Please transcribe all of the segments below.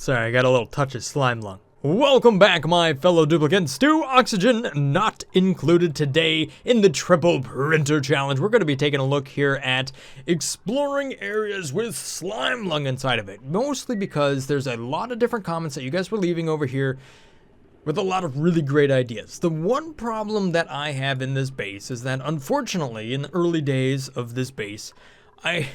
Sorry, I got a little touch of slime lung. Welcome back, my fellow duplicants, to Oxygen Not Included. Today in the Triple Printer Challenge, we're going to be taking a look here at exploring areas with slime lung inside of it. Mostly because there's a lot of different comments that you guys were leaving over here with a lot of really great ideas. The one problem that I have in this base is that, unfortunately, in the early days of this base, I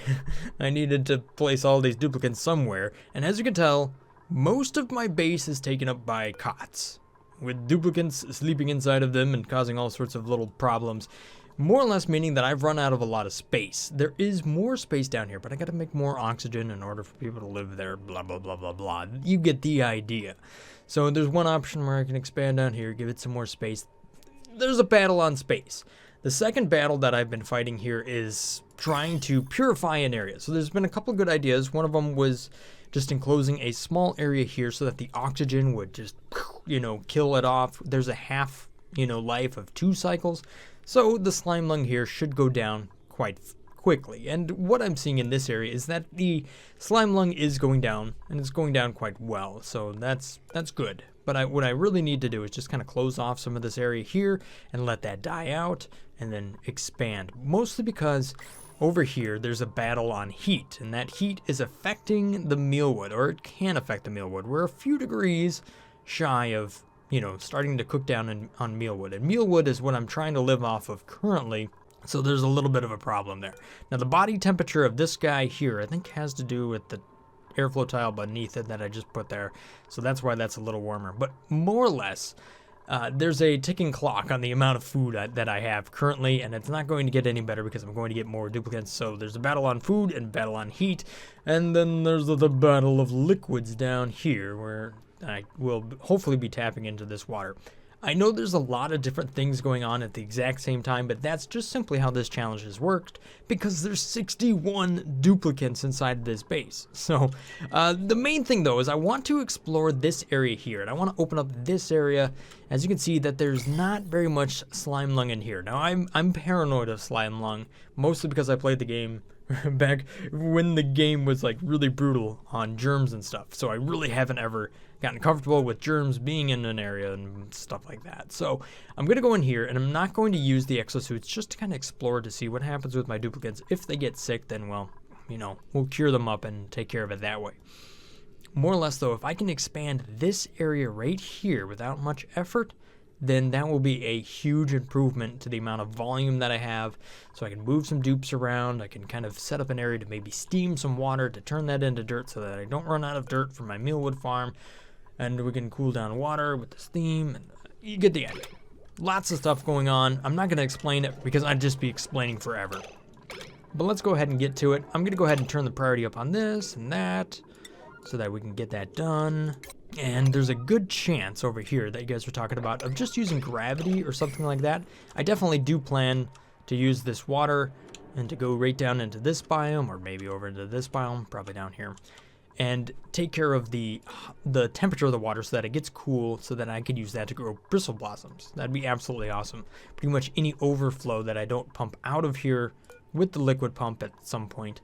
needed to place all these duplicates somewhere, and as you can tell, most of my base is taken up by cots, with duplicates sleeping inside of them and causing all sorts of little problems, more or less meaning that I've run out of a lot of space. There is more space down here, but I gotta make more oxygen in order for people to live there, blah, blah, blah, blah, blah. You get the idea. So there's one option where I can expand down here, give it some more space. There's a battle on space. The second battle that I've been fighting here is trying to purify an area. So there's been a couple of good ideas. One of them was just enclosing a small area here so that the oxygen would just, kill it off. There's a half, life of 2 cycles. So the slime lung here should go down quite quickly. And what I'm seeing in this area is that the slime lung is going down, and it's going down quite well. So that's good. But what I really need to do is just kind of close off some of this area here and let that die out and then expand. Mostly because over here there's a battle on heat, and that heat is affecting the mealwood, or it can affect the mealwood. We're a few degrees shy of, starting to cook down on mealwood. And mealwood is what I'm trying to live off of currently. So there's a little bit of a problem there. Now the body temperature of this guy here, I think has to do with the airflow tile beneath it that I just put there. So that's why that's a little warmer. But more or less, there's a ticking clock on the amount of food that I have currently, and it's not going to get any better because I'm going to get more duplicates. So there's a battle on food and battle on heat, and then there's the battle of liquids down here where I will hopefully be tapping into this water. I know there's a lot of different things going on at the exact same time, but that's just simply how this challenge has worked because there's 61 duplicates inside this base. So the main thing though is I want to explore this area here, and I want to open up this area. As you can see that there's not very much slime lung in here. Now I'm paranoid of slime lung, mostly because I played the game back when the game was like really brutal on germs and stuff. So I really haven't ever gotten comfortable with germs being in an area and stuff like that. So I'm going to go in here, and I'm not going to use the exosuits, just to kind of explore to see what happens with my duplicates. If they get sick, then well, we'll cure them up and take care of it that way. More or less though, if I can expand this area right here without much effort, then that will be a huge improvement to the amount of volume that I have. So I can move some dupes around. I can kind of set up an area to maybe steam some water to turn that into dirt so that I don't run out of dirt for my mealwood farm. And we can cool down water with the steam. And you get the idea. Lots of stuff going on. I'm not going to explain it because I'd just be explaining forever. But let's go ahead and get to it. I'm going to go ahead and turn the priority up on this and that so that we can get that done. And there's a good chance over here that you guys were talking about of just using gravity or something like that. I definitely do plan to use this water and to go right down into this biome, or maybe over into this biome, probably down here, and take care of the temperature of the water so that it gets cool so that I could use that to grow bristle blossoms. That'd be absolutely awesome. Pretty much any overflow that I don't pump out of here with the liquid pump at some point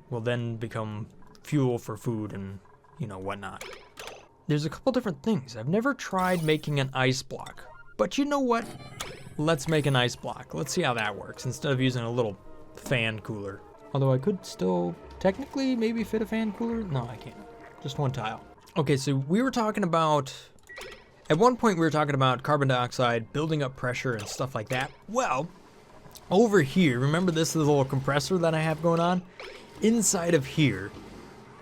will then become fuel for food and, whatnot. There's a couple different things. I've never tried making an ice block, but you know what? Let's make an ice block. Let's see how that works instead of using a little fan cooler. Although I could still technically maybe fit a fan cooler. No, I can't. Just one tile. Okay, so we were talking about, at one point we were talking about carbon dioxide, building up pressure and stuff like that. Well, over here, remember this little compressor that I have going on? Inside of here,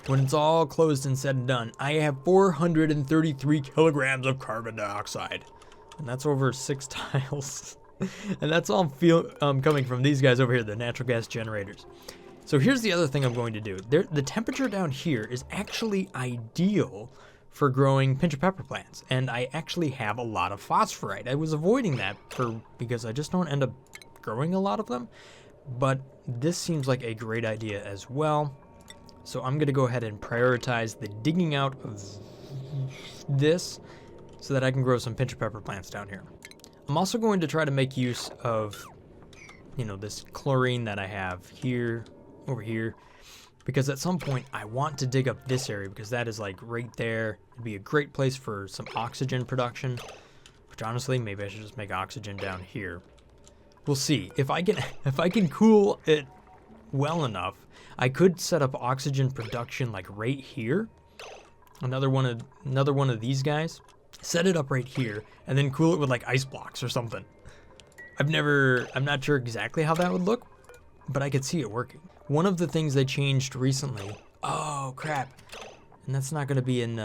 when it's all closed and said and done, I have 433 kilograms of carbon dioxide. And that's over 6 tiles. And that's all coming from these guys over here, the natural gas generators. So here's the other thing I'm going to do. The temperature down here is actually ideal for growing pinch of pepper plants. And I actually have a lot of phosphorite. I was avoiding that because I just don't end up growing a lot of them. But this seems like a great idea as well. So I'm going to go ahead and prioritize the digging out of this so that I can grow some pinch of pepper plants down here. I'm also going to try to make use of, this chlorine that I have here, over here, because at some point I want to dig up this area because that is like right there. It'd be a great place for some oxygen production, which honestly, maybe I should just make oxygen down here. We'll see. If I can cool it well enough, I could set up oxygen production like right here. Another one of these guys. Set it up right here and then cool it with like ice blocks or something. I'm not sure exactly how that would look, but I could see it working. One of the things they changed recently. Oh crap. And that's not going to be in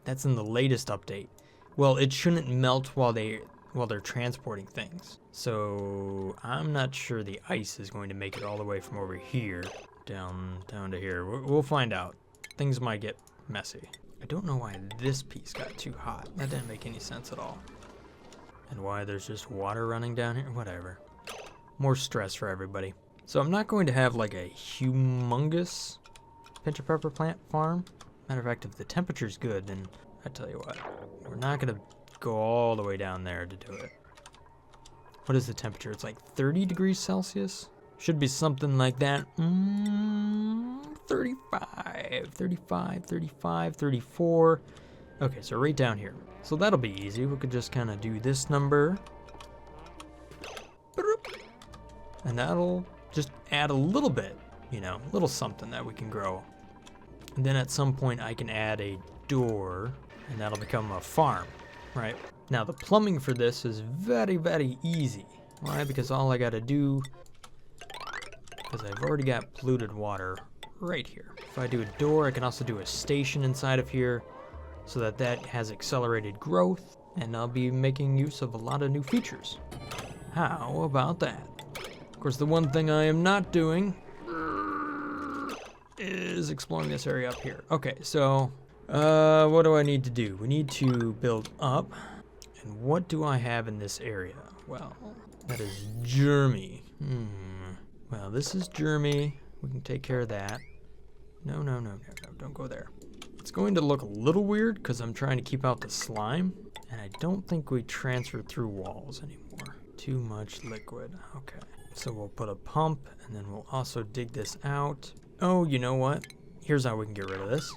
that's in the latest update. Well, it shouldn't melt while they're transporting things. So I'm not sure the ice is going to make it all the way from over here down to here. We'll find out. Things might get messy. I don't know why this piece got too hot. That didn't make any sense at all. And why there's just water running down here. Whatever. More stress for everybody. So I'm not going to have like a humongous pinch of pepper plant farm. Matter of fact, if the temperature's good, then I tell you what, we're not going to go all the way down there to do it. What is the temperature? It's like 30 degrees Celsius. Should be something like that. 35, 34. Okay, so right down here. So that'll be easy. We could just kind of do this number. And that'll just add a little bit, you know, a little something that we can grow. And then at some point I can add a door and that'll become a farm, right? Now the plumbing for this is very, very easy. Why? Because all I gotta do, because I've already got polluted water right here. If I do a door, I can also do a station inside of here so that has accelerated growth, and I'll be making use of a lot of new features. How about that? Of course, the one thing I am not doing is exploring this area up here. Okay, so what do I need to do? We need to build up. And what do I have in this area? Well, that is Jeremy. Well, this is Jeremy. We can take care of that. No, don't go there. It's going to look a little weird because I'm trying to keep out the slime. And I don't think we transfer through walls anymore. Too much liquid. Okay. So we'll put a pump and then we'll also dig this out. Oh, you know what? Here's how we can get rid of this.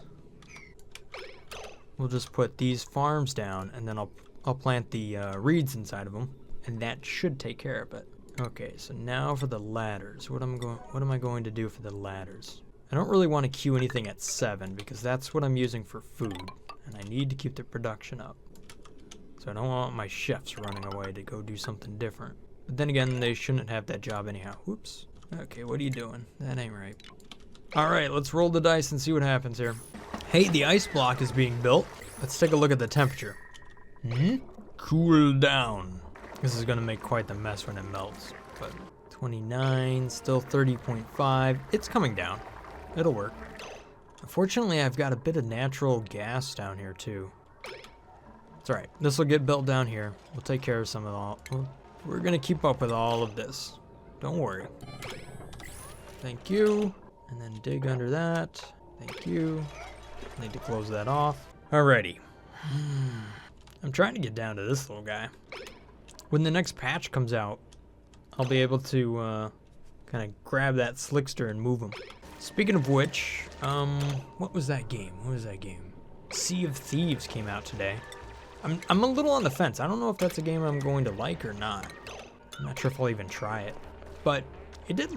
We'll just put these farms down and then I'll plant the reeds inside of them. And that should take care of it. Okay, so now for the ladders. What am I going to do for the ladders? I don't really want to queue anything at 7 because that's what I'm using for food. And I need to keep the production up. So I don't want my chefs running away to go do something different. But then again, they shouldn't have that job anyhow. Whoops. Okay, what are you doing? That ain't right. Alright, let's roll the dice and see what happens here. Hey, the ice block is being built. Let's take a look at the temperature. Cool down. This is going to make quite the mess when it melts. But 29, still 30.5. It's coming down. It'll work. Unfortunately, I've got a bit of natural gas down here too. It's alright. This will get built down here. We'll take care of some of all. We're going to keep up with all of this. Don't worry. Thank you. And then dig under that. Thank you. Need to close that off. Alrighty. I'm trying to get down to this little guy. When the next patch comes out, I'll be able to kind of grab that slickster and move him. Speaking of which, what was that game? Sea of Thieves came out today. I'm a little on the fence. I don't know if that's a game I'm going to like or not. I'm not sure if I'll even try it. But it's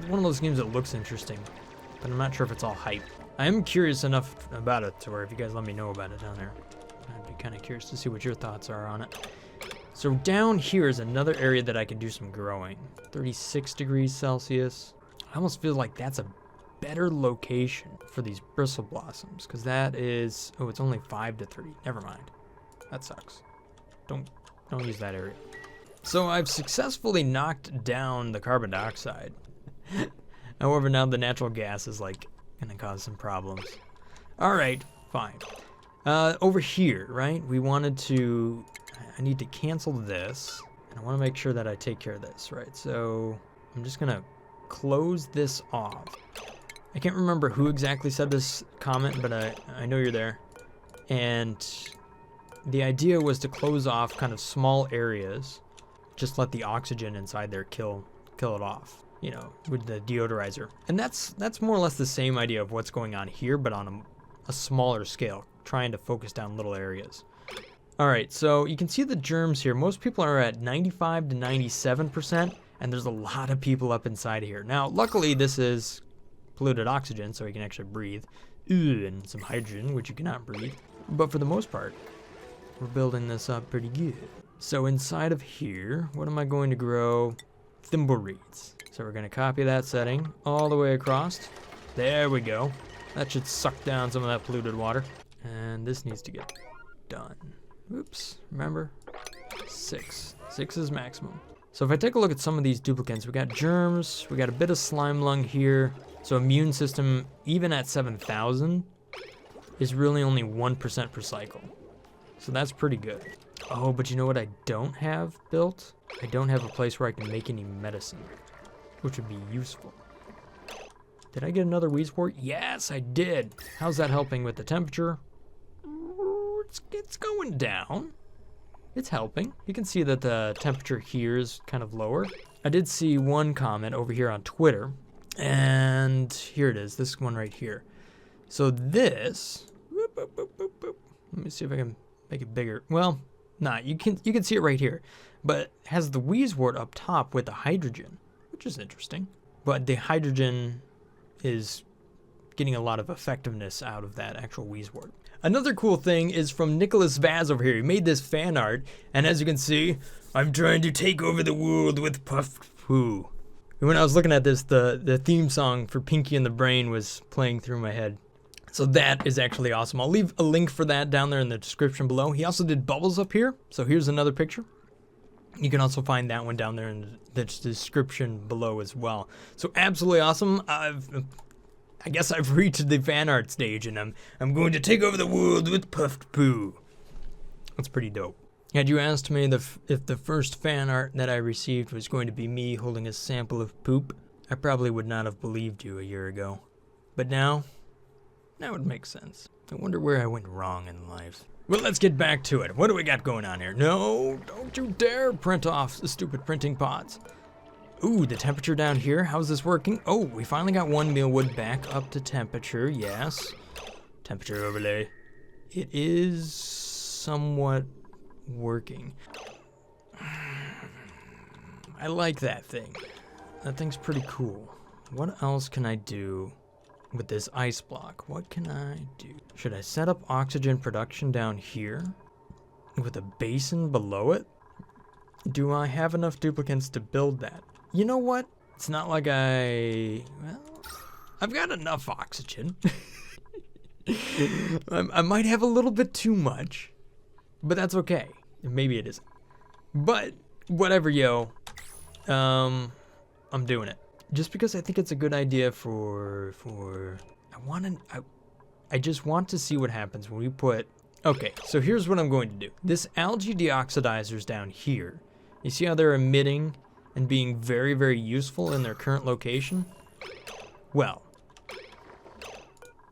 one of those games that looks interesting, but I'm not sure if it's all hype. I am curious enough about it to where if you guys let me know about it down there, I'd be kind of curious to see what your thoughts are on it. So down here is another area that I can do some growing. 36 degrees Celsius. I almost feel like that's a better location for these bristle blossoms, because that is, oh, it's only 5 to 30. Never mind. That sucks. Don't use that area. So I've successfully knocked down the carbon dioxide. However, now the natural gas is like gonna cause some problems. All right, fine. Over here, right? I need to cancel this, and I want to make sure that I take care of this, right? So I'm just gonna close this off. I can't remember who exactly said this comment, but I know you're there. And the idea was to close off kind of small areas, just let the oxygen inside there kill it off. you know, with the deodorizer. And that's more or less the same idea of what's going on here, but on a smaller scale, trying to focus down little areas. All right, so you can see the germs here. Most people are at 95 to 97%, and there's a lot of people up inside here. Now, luckily, this is polluted oxygen, so you can actually breathe. And some hydrogen, which you cannot breathe. But for the most part, we're building this up pretty good. So inside of here, what am I going to grow? Thimble reeds. So we're going to copy that setting all the way across. There we go. That should suck down some of that polluted water. And this needs to get done. Oops, remember? 6. 6 is maximum. So if I take a look at some of these duplicants, we got germs, we got a bit of slime lung here. So immune system, even at 7,000, is really only 1% per cycle. So that's pretty good. Oh, but you know what I don't have built? I don't have a place where I can make any medicine, which would be useful. Did I get another wheeze port? Yes, I did. How's that helping with the temperature? It's going down. It's helping. You can see that the temperature here is kind of lower. I did see one comment over here on Twitter, and here it is, this one right here. So this, let me see if I can make it bigger. Well, nah, you can see it right here, but it has the wheezewort up top with the hydrogen, which is interesting. But the hydrogen is getting a lot of effectiveness out of that actual wheezewort. Another cool thing is from Nicholas Vaz over here. He made this fan art, and as you can see, I'm trying to take over the world with puffed poo. When I was looking at this, the theme song for Pinky and the Brain was playing through my head. So that is actually awesome. I'll leave a link for that down there in the description below. He also did bubbles up here, so here's another picture. You can also find that one down there in the description below as well. So absolutely awesome. I guess I've reached the fan art stage, and I'm going to take over the world with puffed poo. That's pretty dope. Had you asked me if the first fan art that I received was going to be me holding a sample of poop, I probably would not have believed you a year ago. But now it would make sense. I wonder where I went wrong in life. Well, let's get back to it. What do we got going on here? No, don't you dare print off the stupid printing pods. Ooh, the temperature down here, how's this working? Oh, we finally got one mealwood back up to temperature, yes. Temperature overlay. It is somewhat working. I like that thing. That thing's pretty cool. What else can I do with this ice block? What can I do? Should I set up oxygen production down here with a basin below it? Do I have enough duplicants to build that? You know what? It's not like I've got enough oxygen. I might have a little bit too much, but that's okay. Maybe it isn't. But whatever, yo. I'm doing it. Just because I think it's a good idea I just want to see what happens when we put, okay, so here's what I'm going to do. This algae deoxidizer's down here. You see how they're emitting and being very, very useful in their current location? Well,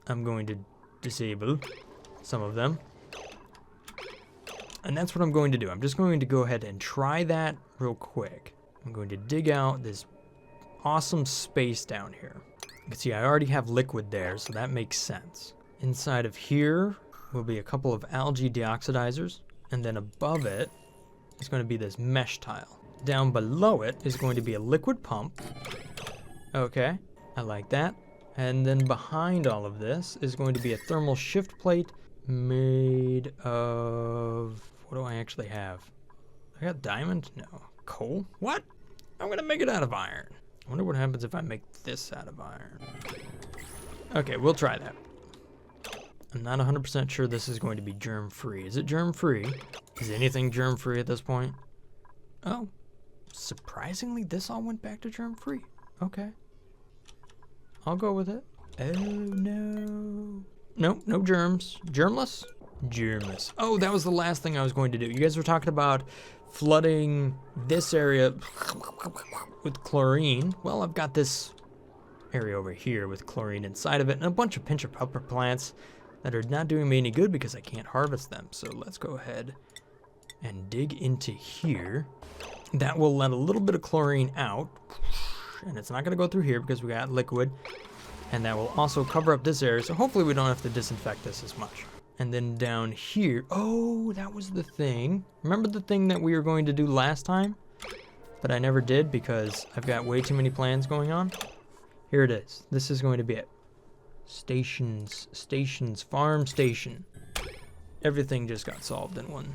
I'm going to disable some of them. And that's what I'm going to do. I'm just going to go ahead and try that real quick. I'm going to dig out this awesome space down here. You can see I already have liquid there, so that makes sense. Inside of here will be a couple of algae deoxidizers, and then above it is going to be this mesh tile. Down below it is going to be a liquid pump. Okay, I like that. And then behind all of this is going to be a thermal shift plate made of, what do I actually have? I got diamond? No. Coal? What? I'm gonna make it out of iron. I wonder what happens if I make this out of iron. Okay, we'll try that. I'm not 100% sure this is going to be germ-free. Is it germ-free? Is anything germ-free at this point? Oh, surprisingly, this all went back to germ-free. Okay. I'll go with it. Oh, no. Nope, no germs. Germless? Germless. Oh, that was the last thing I was going to do. You guys were talking about flooding this area with chlorine. Well, I've got this area over here with chlorine inside of it and a bunch of pincher pupper plants that are not doing me any good because I can't harvest them. So let's go ahead and dig into here. That will let a little bit of chlorine out. and it's not gonna go through here because we got liquid, and that will also cover up this area, so hopefully we don't have to disinfect this as much. And then down here, oh, that was the thing. Remember the thing that we were going to do last time, but I never did because I've got way too many plans going on? Here it is. This is going to be it. Stations, farm station. Everything just got solved in one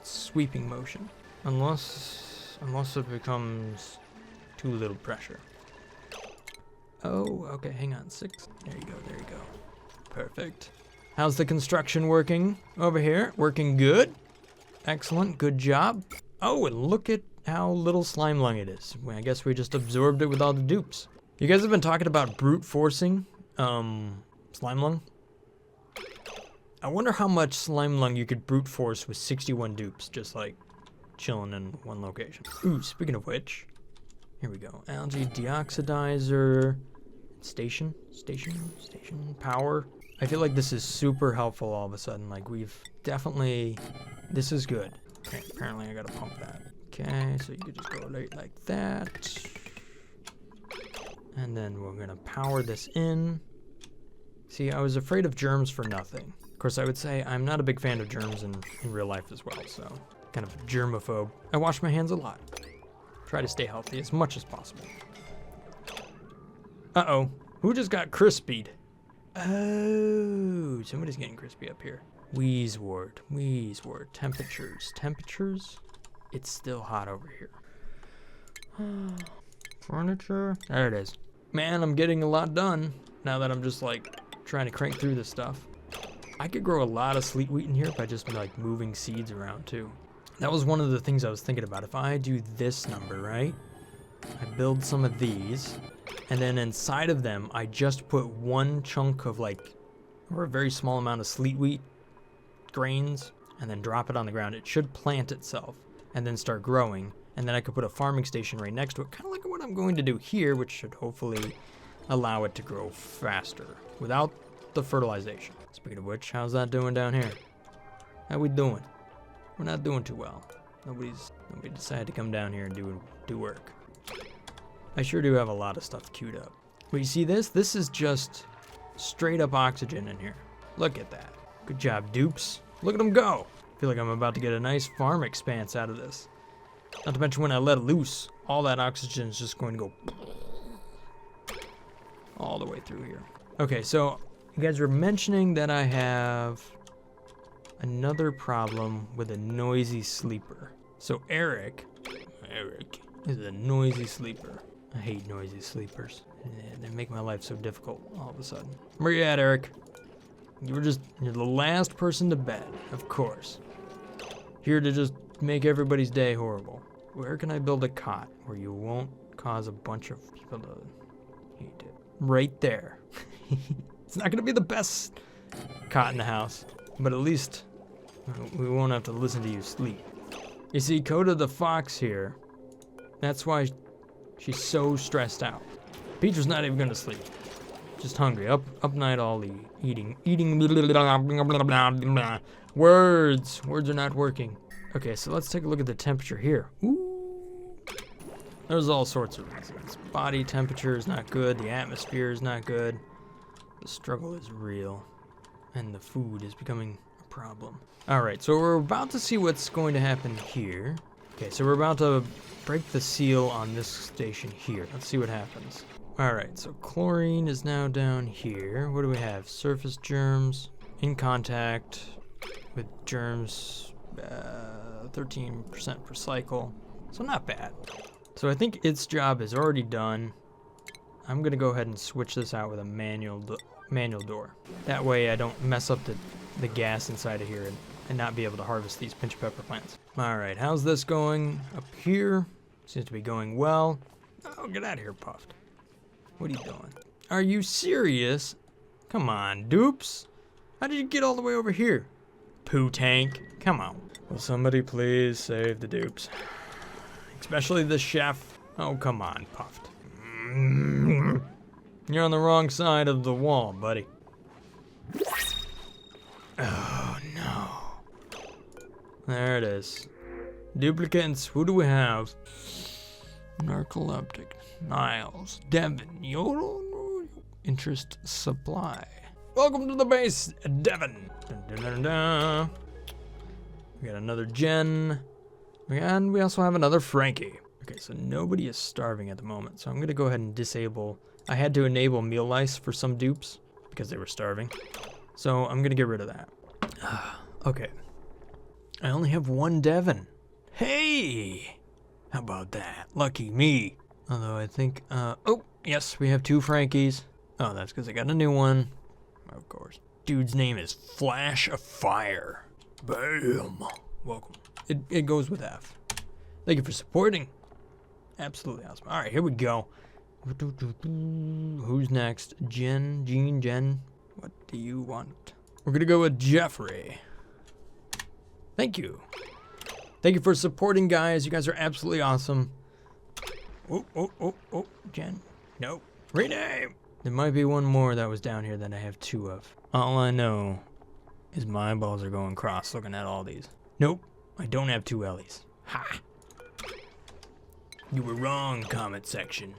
sweeping motion. Unless it becomes too little pressure. Oh, okay, hang on, 6. There you go. Perfect. How's the construction working over here? Working good? Excellent, good job. Oh, and look at how little slimelung it is. Well, I guess we just absorbed it with all the dupes. You guys have been talking about brute forcing slimelung. I wonder how much slimelung you could brute force with 61 dupes, just like chilling in one location. Ooh, speaking of which, here we go. Algae deoxidizer, station, power. I feel like this is super helpful all of a sudden. Like we've definitely, this is good. Okay, apparently I gotta pump that. Okay, so you could just go right like that. And then we're gonna power this in. See, I was afraid of germs for nothing. Of course, I would say I'm not a big fan of germs in real life as well, so kind of a germaphobe. I wash my hands a lot. Try to stay healthy as much as possible. Uh-oh, who just got crispied? Oh, somebody's getting crispy up here. Wheezewort. Temperatures. It's still hot over here. Furniture. There it is. Man, I'm getting a lot done now that I'm just like trying to crank through this stuff. I could grow a lot of sleet wheat in here by just like moving seeds around too. That was one of the things I was thinking about. If I do this number, right? I build some of these, and then inside of them, I just put one chunk of like, or a very small amount of sleet wheat grains, and then drop it on the ground. It should plant itself and then start growing. And then I could put a farming station right next to it, kind of like what I'm going to do here, which should hopefully allow it to grow faster without the fertilization. Speaking of which, how's that doing down here? How we doing? We're not doing too well. Nobody decided to come down here and do work. I sure do have a lot of stuff queued up. But you see this? This is just straight up oxygen in here. Look at that. Good job, dupes. Look at them go. I feel like I'm about to get a nice farm expanse out of this. Not to mention when I let it loose, all that oxygen is just going to go all the way through here. Okay, so you guys were mentioning that I have another problem with a noisy sleeper. So Eric is a noisy sleeper. I hate noisy sleepers. They make my life so difficult all of a sudden. Where you at, Eric? You're the last person to bed, of course. Here to just make everybody's day horrible. Where can I build a cot where you won't cause a bunch of people to hate it? Right there. It's not gonna be the best cot in the house, but at least we won't have to listen to you sleep. You see, Coda the fox here, that's why she's so stressed out. Peach was not even gonna sleep. Just hungry, up night all eating. Words are not working. Okay, so let's take a look at the temperature here. Ooh. There's all sorts of reasons. Body temperature is not good, the atmosphere is not good. The struggle is real, and the food is becoming a problem. All right, so we're about to see what's going to happen here. Okay, so we're about to break the seal on this station here. Let's see what happens. All right, so chlorine is now down here. What do we have? Surface germs, in contact with germs, 13% per cycle. So not bad. So I think its job is already done. I'm gonna go ahead and switch this out with a manual door. That way I don't mess up the gas inside of here and not be able to harvest these pinch pepper plants. All right, how's this going up here? Seems to be going well. Oh, get out of here, Puffed. What are you doing? Are you serious? Come on, dupes. How did you get all the way over here? Poo tank, come on. Will somebody please save the dupes? Especially the chef. Oh, come on, Puffed. You're on the wrong side of the wall, buddy. Oh, no. There it is. Duplicates, who do we have? Narcoleptic. Niles. Devon. Yodel. Interest supply. Welcome to the base, Devon. Dun, dun, dun, dun. We got another Jen. And we also have another Frankie. Okay, so nobody is starving at the moment. So I'm going to go ahead and disable. I had to enable meal lice for some dupes because they were starving. So I'm going to get rid of that. Okay. I only have one Devon. Hey! How about that? Lucky me. Although I think, oh, yes, we have two Frankies. Oh, that's because I got a new one. Of course. Dude's name is Flash of Fire. Bam! Welcome. It goes with F. Thank you for supporting. Absolutely awesome. All right, here we go. Who's next? Jen. What do you want? We're gonna go with Jeffrey. Thank you. Thank you for supporting, guys. You guys are absolutely awesome. Oh, Jen. No. Rename. There might be one more that was down here that I have two of. All I know is my eyeballs are going cross looking at all these. Nope. I don't have two Ellies. Ha! You were wrong, comment section.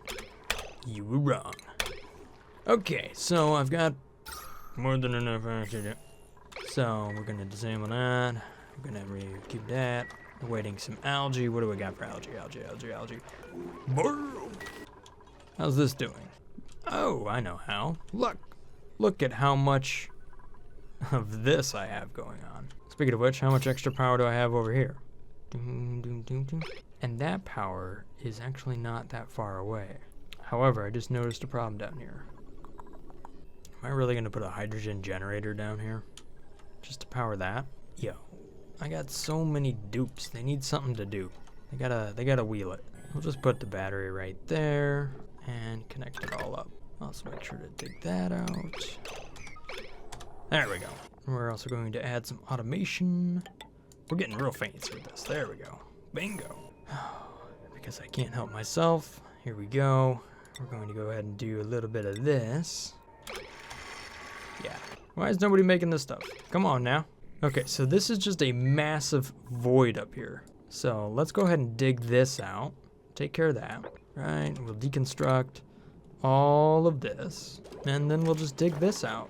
You were wrong. Okay, so I've got more than enough to do. So we're gonna disable that. We're gonna keep that. We're waiting some algae. What do we got for algae? Algae. Boom! How's this doing? Oh, I know how. Look at how much of this I have going on. Speaking of which, how much extra power do I have over here? And that power is actually not that far away. However, I just noticed a problem down here. Am I really gonna put a hydrogen generator down here? Just to power that? Yo, I got so many dupes. They need something to do. They gotta wheel it. We'll just put the battery right there and connect it all up. Also make sure to dig that out. There we go. We're also going to add some automation. We're getting real fancy with this. There we go. Bingo. Because I can't help myself. Here we go. We're going to go ahead and do a little bit of this. Yeah. Why is nobody making this stuff? Come on now. Okay, so this is just a massive void up here. So let's go ahead and dig this out. Take care of that. Right. We'll deconstruct all of this. And then we'll just dig this out.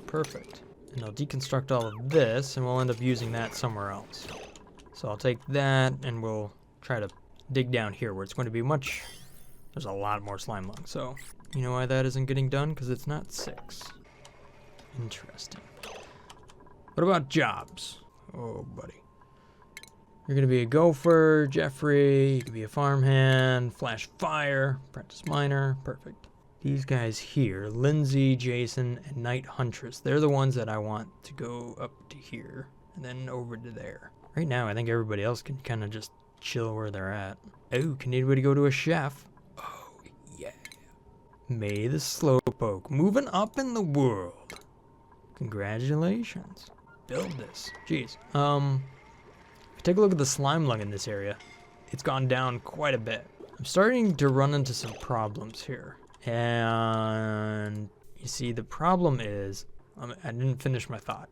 Perfect. And I'll deconstruct all of this, and we'll end up using that somewhere else. So I'll take that, and we'll try to dig down here where it's going to be there's a lot more slime lung. So, you know why that isn't getting done? Because it's not 6. Interesting. What about jobs? Oh, buddy. You're going to be a gopher, Jeffrey. You can be a farmhand, flash fire, apprentice miner. Perfect. These guys here, Lindsay, Jason, and Night Huntress, they're the ones that I want to go up to here and then over to there. Right now, I think everybody else can kind of just chill where they're at. Oh, can anybody go to a chef? Oh, yeah. May the Slowpoke moving up in the world. Congratulations. Build this. Jeez. Take a look at the slime lung in this area. It's gone down quite a bit. I'm starting to run into some problems here. And you see, the problem is, I didn't finish my thought.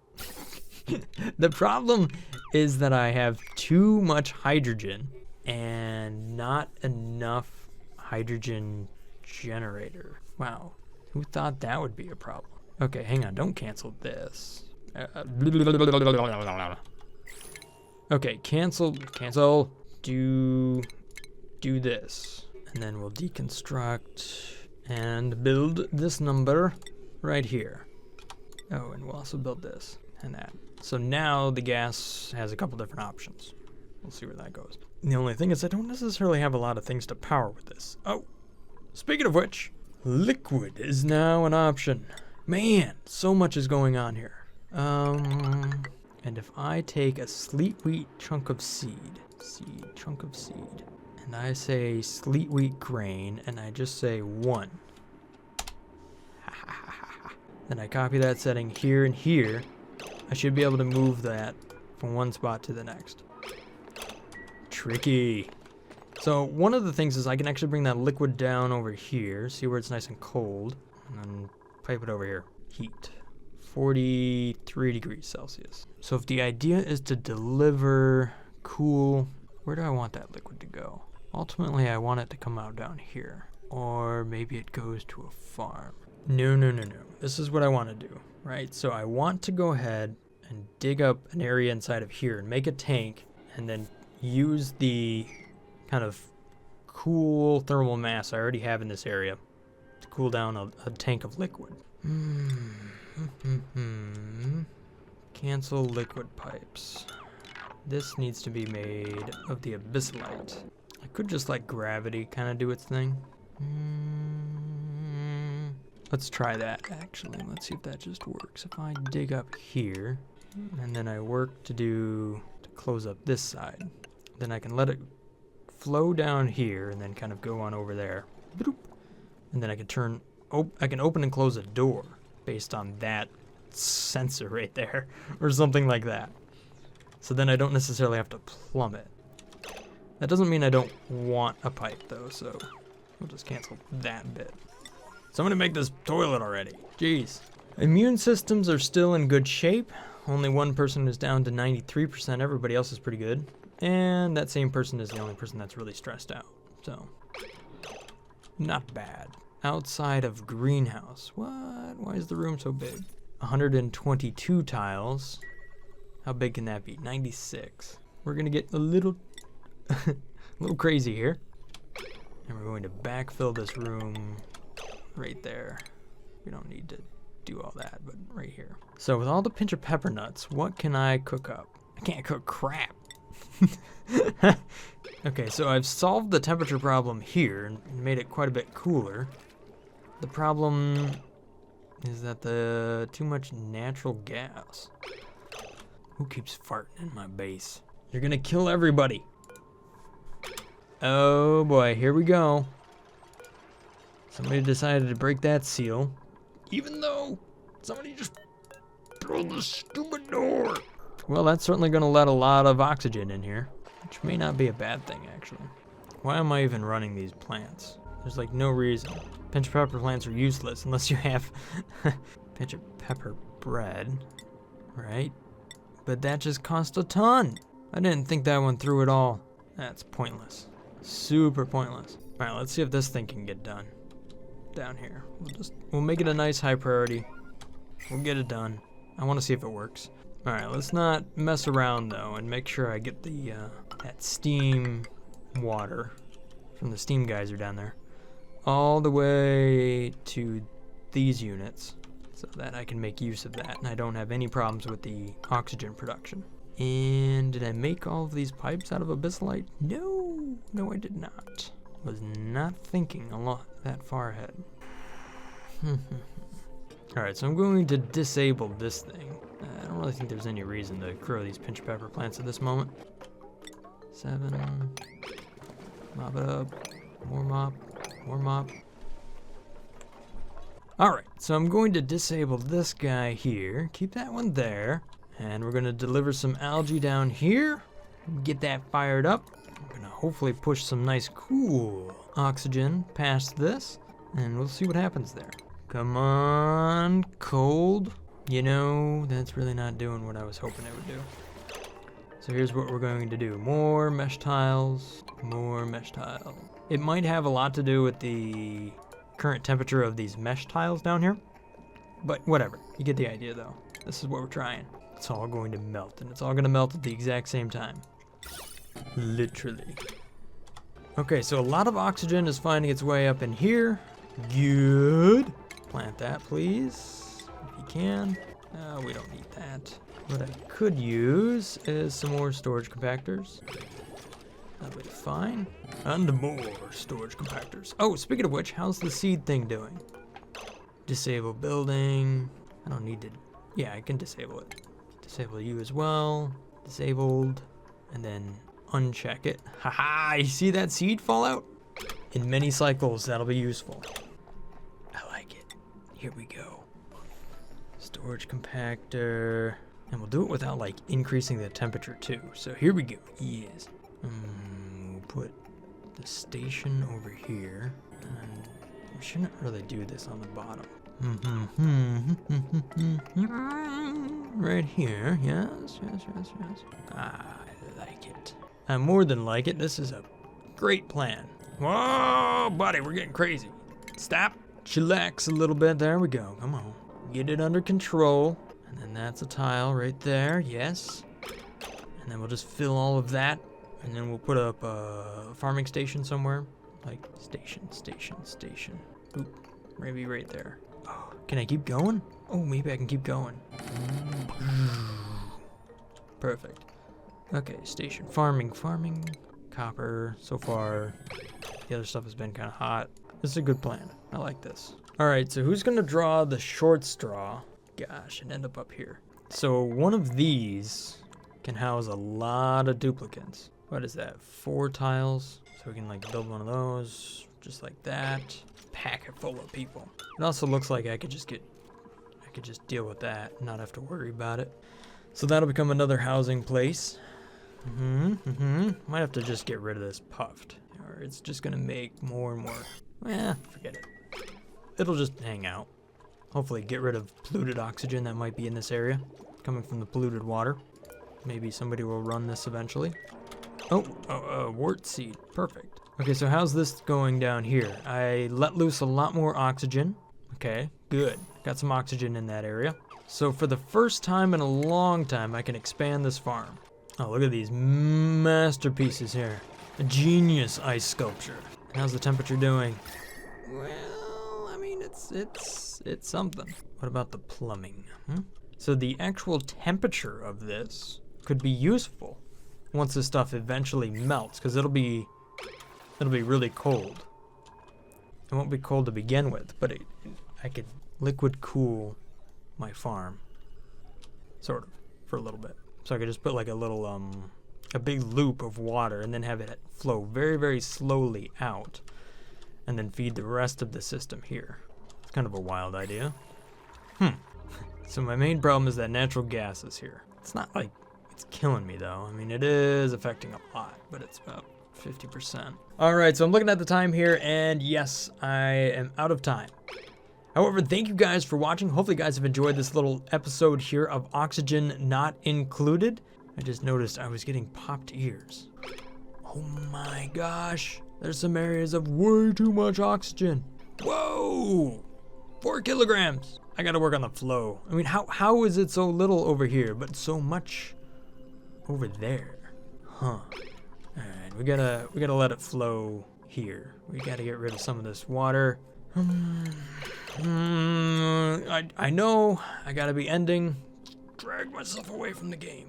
The problem is that I have too much hydrogen and not enough hydrogen generator. Wow, who thought that would be a problem? Okay, hang on, don't cancel this. Okay, cancel, do this. And then we'll deconstruct and build this number right here. Oh, and we'll also build this and that. So now the gas has a couple different options. We'll see where that goes. The only thing is I don't necessarily have a lot of things to power with this. Oh, speaking of which, liquid is now an option. Man, so much is going on here. And if I take a sleet wheat chunk of seed, and I say sleet wheat grain, and I just say 1. Then I copy that setting here and here. I should be able to move that from one spot to the next. Tricky. So one of the things is I can actually bring that liquid down over here, see where it's nice and cold, and then pipe it over here. Heat. 43 degrees Celsius. So if the idea is to deliver cool, where do I want that liquid to go? Ultimately, I want it to come out down here. Or maybe it goes to a farm. No, no, no, no. This is what I want to do, right? So I want to go ahead and dig up an area inside of here and make a tank and then use the kind of cool thermal mass I already have in this area to cool down a tank of liquid. Cancel liquid pipes. This needs to be made of the abyssalite. I could just let gravity kind of do its thing. Let's try that actually. Let's see if that just works. If I dig up here and then I work to close up this side, then I can let it flow down here and then kind of go on over there. And then I can I can open and close a door based on that sensor right there or something like that. So then I don't necessarily have to plumb it. That doesn't mean I don't want a pipe though, so we'll just cancel that bit. Somebody make this toilet already. Jeez. Immune systems are still in good shape. Only one person is down to 93%. Everybody else is pretty good. And that same person is the only person that's really stressed out. So, not bad. Outside of greenhouse. What? Why is the room so big? 122 tiles. How big can that be? 96. We're gonna get a little crazy here. And we're going to backfill this room right there. We don't need to do all that, but right here. So with all the pinch of pepper nuts, what can I cook up? I can't cook crap. Okay, so I've solved the temperature problem here and made it quite a bit cooler. The problem is that too much natural gas. Who keeps farting in my base? You're gonna kill everybody. Oh boy, here we go. Somebody decided to break that seal. Even though somebody just threw the stupid door. Well, that's certainly gonna let a lot of oxygen in here, which may not be a bad thing actually. Why am I even running these plants? There's like no reason. Pinch of pepper plants are useless unless you have pinch of pepper bread, right? But that just cost a ton. I didn't think that one through at all. That's pointless. Super pointless. All right, let's see if this thing can get done. Down here. We'll make it a nice high priority. We'll get it done. I want to see if it works. All right, let's not mess around though and make sure I get the that steam water from the steam geyser down there all the way to these units so that I can make use of that and I don't have any problems with the oxygen production. And did I make all of these pipes out of abyssalite? No, I did not. Was not thinking a lot that far ahead. Alright, so I'm going to disable this thing. I don't really think there's any reason to grow these pinch pepper plants at this moment. 7. Mop it up. More mop. More mop. Alright, so I'm going to disable this guy here. Keep that one there. And we're going to deliver some algae down here. Get that fired up. I'm going to hopefully push some nice cool oxygen past this. And we'll see what happens there. Come on, cold. You know, that's really not doing what I was hoping it would do. So here's what we're going to do. More mesh tiles. More mesh tiles. It might have a lot to do with the current temperature of these mesh tiles down here. But whatever. You get the idea though. This is what we're trying. It's all going to melt, and it's all going to melt at the exact same time. Literally. Okay, so a lot of oxygen is finding its way up in here. Good. Plant that, please, if you can. No, we don't need that. What I could use is some more storage compactors. That'll be fine. And more storage compactors. Oh, speaking of which, how's the seed thing doing? Disable building. I don't need to... Yeah, I can disable it. Disable you as well. Disabled. And then uncheck it. Haha, you see that seed fall out? In many cycles, that'll be useful. I like it. Here we go. Storage compactor. And we'll do it without like increasing the temperature too. So here we go. Yes. We'll put the station over here. And we shouldn't really do this on the bottom. Right here, yes. I like it. I more than like it. This is a Great plan. Whoa, buddy, we're getting crazy. Stop. Chillax a little bit. There we go. Come on. Get it under control. And then that's a tile right there. Yes. And then we'll just fill all of that. And then we'll put up a farming station somewhere. Like station. Oop. Maybe right there. Oh, can I keep going? Oh, maybe I can keep going. Perfect. Okay, station. Farming. Copper. So far, the other stuff has been kind of hot. This is a good plan. I like this. All right, so who's gonna draw the short straw? Gosh, and end up here. So one of these can house a lot of duplicates. What is that? 4 tiles. So we can like build one of those, just like that. Pack it full of people. It also looks like I could just deal with that, and not have to worry about it. So that'll become another housing place. Might have to just get rid of this puffed, or it's just gonna make more and more. Forget it. It'll just hang out. Hopefully get rid of polluted oxygen that might be in this area, coming from the polluted water. Maybe somebody will run this eventually. Oh, wart seed. Perfect. Okay, so how's this going down here? I let loose a lot more oxygen. Okay, good. Got some oxygen in that area. So for the first time in a long time, I can expand this farm. Oh, look at these masterpieces here. A genius ice sculpture. How's the temperature doing? Well, I mean, it's something. What about the plumbing? So the actual temperature of this could be useful once this stuff eventually melts, because it'll be really cold. It won't be cold to begin with, but I could liquid cool my farm, sort of, for a little bit. So I could just put like a little a big loop of water and then have it flow very, very slowly out, and then feed the rest of the system here. It's kind of a wild idea. So my main problem is that natural gas is here. It's not like it's killing me though. I mean, it is affecting a lot, but it's about 50%. All right, so I'm looking at the time here, and yes, I am out of time. However, thank you guys for watching. Hopefully you guys have enjoyed this little episode here of Oxygen Not Included. I just noticed I was getting popped ears. Oh my gosh, there's some areas of way too much oxygen. Whoa, 4 kilograms. I gotta work on the flow. I mean, how is it so little over here, but so much over there? All right, we gotta let it flow here. We gotta get rid of some of this water. I know I gotta be ending. Drag myself away from the game.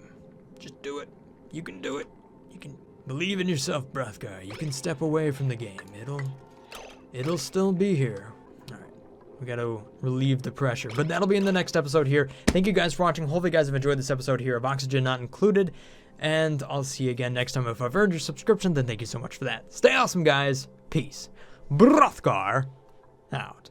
Just do it. You can do it. You can believe in yourself, Brothgar. You can step away from the game. It'll still be here. All right, we gotta relieve the pressure, but that'll be in the next episode here. Thank you guys for watching. Hopefully you guys have enjoyed this episode here of Oxygen Not Included, and I'll see you again next time. If I've earned your subscription, then thank you so much for that. Stay awesome, guys. Peace. Brothgar out.